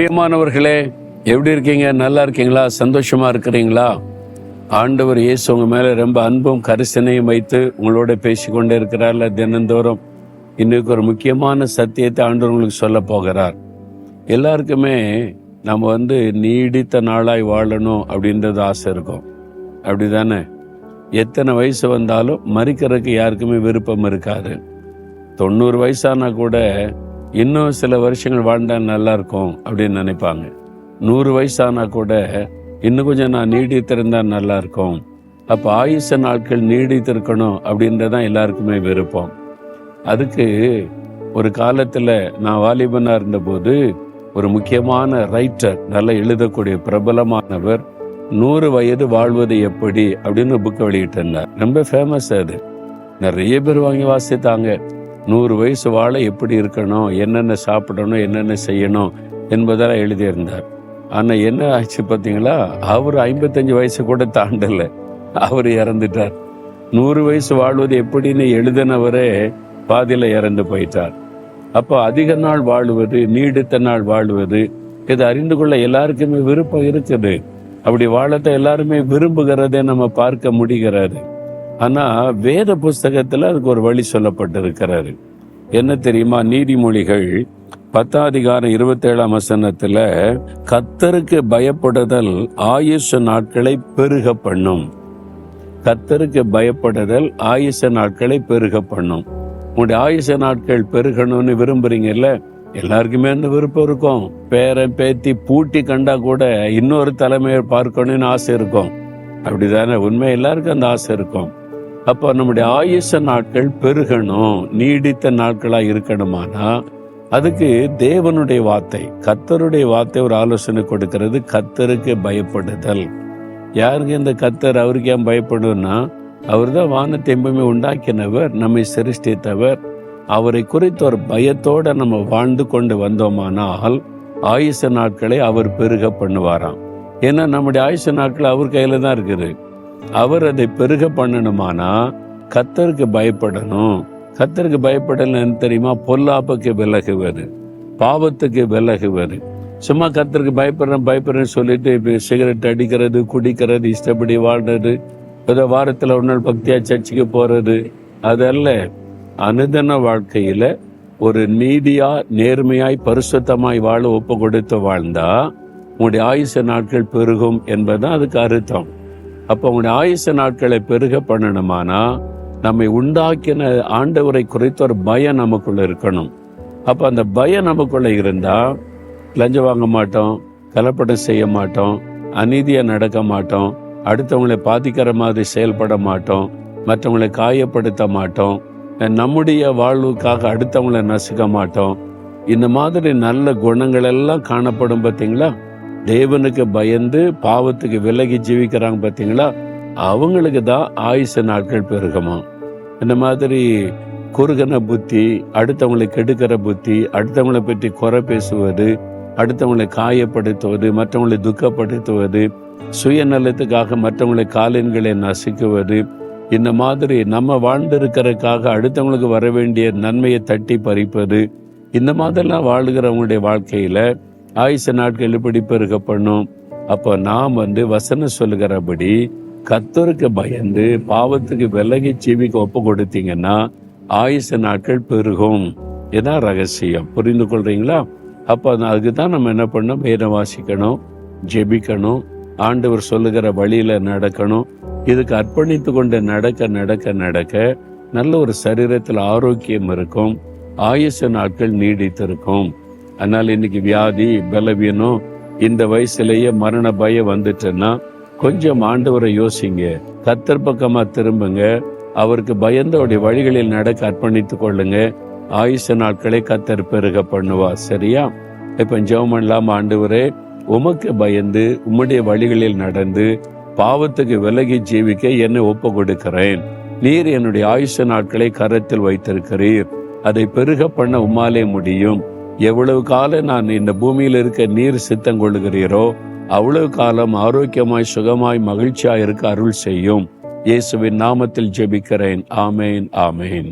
பிரியமானவர்களே, எப்படி இருக்கீங்க? நல்லா இருக்கீங்களா? சந்தோஷமா இருக்கிறீங்களா? ஆண்டவர் இயேசு உங்க மேல ரொம்ப அன்பும் கரிசனையும் வைத்து உங்களோட பேசிக்கொண்டே இருக்கிறார்ல தினந்தோறும். இன்னைக்கு ஒரு முக்கியமான சத்தியத்தை ஆண்டவர் உங்களுக்கு சொல்ல போகிறார். எல்லாருக்குமே நம்ம நீடித்த நாளாய் வாழணும் அப்படின்றது ஆசை இருக்கும், அப்படிதானே? எத்தனை வயசு வந்தாலும் மறிக்கிறதுக்கு யாருக்குமே விருப்பம் இருக்காது. 90 வயசானா கூட இன்னும் சில வருஷங்கள் வாழ்ந்தா நல்லா இருக்கும் அப்படின்னு நினைப்பாங்க. 100 வயசானா கூட இன்னும் கொஞ்சம் நான் நீடித்திருந்தா நல்லா இருக்கும். அப்ப ஆயுச நாட்கள் நீடித்திருக்கணும் அப்படின்றதான் எல்லாருக்குமே விருப்பம். அதுக்கு ஒரு காலத்துல நான் வாலிபனா இருந்தபோது ஒரு முக்கியமான ரைட்டர், நல்லா எழுதக்கூடிய பிரபலமானவர் 100 வயது வாழ்வது எப்படி அப்படின்னு புக்கை வெளியிட்டிருந்தார். ரொம்ப ஃபேமஸ் அது, நிறைய பேர் வாங்கி வாசித்தாங்க. 100 வயசு வாழ எப்படி இருக்கணும், என்னென்ன சாப்பிடணும், என்னென்ன செய்யணும் என்பதெல்லாம் எழுதியிருந்தார். ஆனா என்ன ஆச்சு பார்த்தீங்களா? அவர் 55 வயசு கூட தாண்டல, அவர் இறந்துட்டார். 100 வயசு வாழ்வது எப்படின்னு எழுதினவரே பாதியில இறந்து போயிட்டார். அப்போ அதிக நாள் வாழுவது, நீடித்த நாள் வாழுவது, இதை அறிந்து கொள்ள எல்லாருக்குமே விருப்பம் இருக்குது. அப்படி வாழத்தை எல்லாருமே விரும்புகிறதே நம்ம பார்க்க முடிகிறது. ஆனா வேத புஸ்தகத்துல அதுக்கு ஒரு வழி சொல்லப்பட்டிருக்கிறாரு. என்ன தெரியுமா? நீதிமொழிகள் 10ஆம் அதிகாரம் 27ஆம் வசனத்துல, கர்த்தருக்கு பயப்படுதல் ஆயுச நாட்களை பெருக பண்ணும். கர்த்தருக்கு பயப்படுதல் ஆயுச நாட்களை பெருக பண்ணும். உங்களுடைய ஆயுச நாட்கள் பெருகணும்னு விரும்புறீங்கல்ல? எல்லாருக்குமே அந்த விருப்பம் இருக்கும். பேரன் பேத்தி பூட்டி கண்டா கூட இன்னொரு தலைமையை பார்க்கணும்னு ஆசை இருக்கும், அப்படிதானே? உண்மை, எல்லாருக்கும் அந்த ஆசை இருக்கும். அப்போ நம்முடைய ஆயுச நாட்கள் பெருகணும், நீடித்த நாட்களா இருக்கணுமானா அதுக்கு தேவனுடைய வார்த்தை, கர்த்தருடைய வார்த்தை ஒரு ஆலோசனை கொடுக்கிறது. கர்த்தருக்கு பயப்படுதல். யாருக்கு இந்த கர்த்தர்? அவருக்கு ஏன் பயப்படுன்னா, அவர் தான் வானத்தை எப்பவுமே உண்டாக்கினவர், நம்மை சிருஷ்டித்தவர். அவரை குறித்த ஒரு பயத்தோட நம்ம வாழ்ந்து கொண்டு வந்தோமானால் ஆயுச நாட்களை அவர் பெருக பண்ணுவாராம். ஏன்னா நம்முடைய ஆயுச நாட்கள் அவர் கையில தான் இருக்குது. அவர் அதை பெருக பண்ணணுமானா கர்த்தருக்கு பயப்படணும். கர்த்தருக்கு பயப்படலன்னு தெரியுமா? பொல்லாப்புக்கு விலகுவது, பாவத்துக்கு விலகுவது. சும்மா கர்த்தருக்கு பயப்படுறேன்னு சொல்லிட்டு இப்ப சிகரெட் அடிக்கிறது, குடிக்கிறது, இஷ்டப்படி வாழ்றது, ஏதோ வாரத்துல ஒரு நாள் பக்தியா சர்ச்சுக்கு போறது, அதல்ல. அனுதின வாழ்க்கையில ஒரு நீதியா, நேர்மையாய், பரிசுத்தமாய் வாழ ஒப்பு கொடுத்து வாழ்ந்தா உங்களுடைய ஆயுச நாட்கள் பெருகும் என்பதுதான் அதுக்கு அர்த்தம். அப்போ உங்களுடைய ஆயுச நாட்களை பெருக பண்ணணுமானா நம்மை உண்டாக்கின ஆண்டவரை குறித்த ஒரு பயம் நமக்குள்ள இருக்கணும். அப்ப அந்த பயம் நமக்குள்ள இருந்தா லஞ்சம் வாங்க மாட்டோம், கலப்படம் செய்ய மாட்டோம், அநீதியா நடக்க மாட்டோம், அடுத்தவங்களை பாதிக்கிற மாதிரி செயல்பட மாட்டோம், மற்றவங்களை காயப்படுத்த மாட்டோம், நம்முடைய வாழ்வுக்காக அடுத்தவங்களை நசுக்க மாட்டோம். இந்த மாதிரி நல்ல குணங்கள் எல்லாம் காணப்படும். பார்த்தீங்களா? தேவனுக்கு பயந்து பாவத்துக்கு விலகி ஜீவிக்கிறாங்க பார்த்தீங்களா? அவங்களுக்கு தான் ஆயுச நாட்கள் பெருகுமா. இந்த மாதிரி குறுகன புத்தி, அடுத்தவங்களை கெடுக்கிற புத்தி, அடுத்தவங்களை பற்றி குறை பேசுவது, அடுத்தவங்களை காயப்படுத்துவது, மற்றவங்களை துக்கப்படுத்துவது, சுயநலத்துக்காக மற்றவங்களை காலின்களை நசுக்குவது, இந்த மாதிரி நம்ம வாழ்ந்திருக்கிறதுக்காக அடுத்தவங்களுக்கு வர வேண்டிய நன்மையை தட்டி பறிப்பது, இந்த மாதிரிலாம் வாழுகிறவங்களுடைய வாழ்க்கையில ஆயுச நாட்கள் எப்படி பெருக பண்ணும்? அப்போ நாம் வசனம் சொல்லுகிறபடி கர்த்தருக்கு பயந்து பாவத்துக்கு விலகி ஜீவிக்க ஒப்பு கொடுத்தீங்கன்னா ஆயுச நாட்கள் பெருகும். இதான் ரகசியம். புரிந்து கொள்றீங்களா? அப்போ அதுக்கு தான் நம்ம என்ன பண்ணணும்? வேதம் வாசிக்கணும், ஜெபிக்கணும், ஆண்டவர் சொல்லுகிற வழியில நடக்கணும். இதுக்கு அர்ப்பணித்து கொண்டு நடக்க நடக்க நடக்க நல்ல ஒரு சரீரத்தில் ஆரோக்கியம் இருக்கும், ஆயுச நாட்கள் நீடித்திருக்கும். அதனால இன்னைக்கு வியாதி, பலவீனம், இந்த வயசுலயே மரண பயம் வந்துட்டுன்னா கொஞ்சம் ஆண்டவரை யோசிங்க, கர்த்தர் பக்கமா திரும்புங்க, அவருக்கு பயந்து அவருடைய வழிகளில் நடக்க அர்ப்பணித்து கொள்ளுங்க. ஆயுச நாட்களை கர்த்தர் பெருக பண்ணுவா. சரியா? இப்ப ஜெபம் பண்ணலாம். ஆண்டவரே, உமக்கு பயந்து உம்முடைய வழிகளில் நடந்து பாவத்துக்கு விலகி ஜீவிக்க என்னை ஒப்பு கொடுக்கிறேன். நீர் என்னுடைய ஆயுச நாட்களை கரத்தில் வைத்திருக்கிறீர். அதை பெருக பண்ண உம்மாலே முடியும். எவ்வளவு காலம் நான் இந்த பூமியில் இருக்க நீர் சித்தம் கொள்ளுகிறீரோ அவ்வளவு காலம் ஆரோக்கியமாய், சுகமாய், மகிழ்ச்சியாய் இருக்க அருள் செய்யும். இயேசுவின் நாமத்தில் ஜெபிக்கிறேன். ஆமேன், ஆமேன்.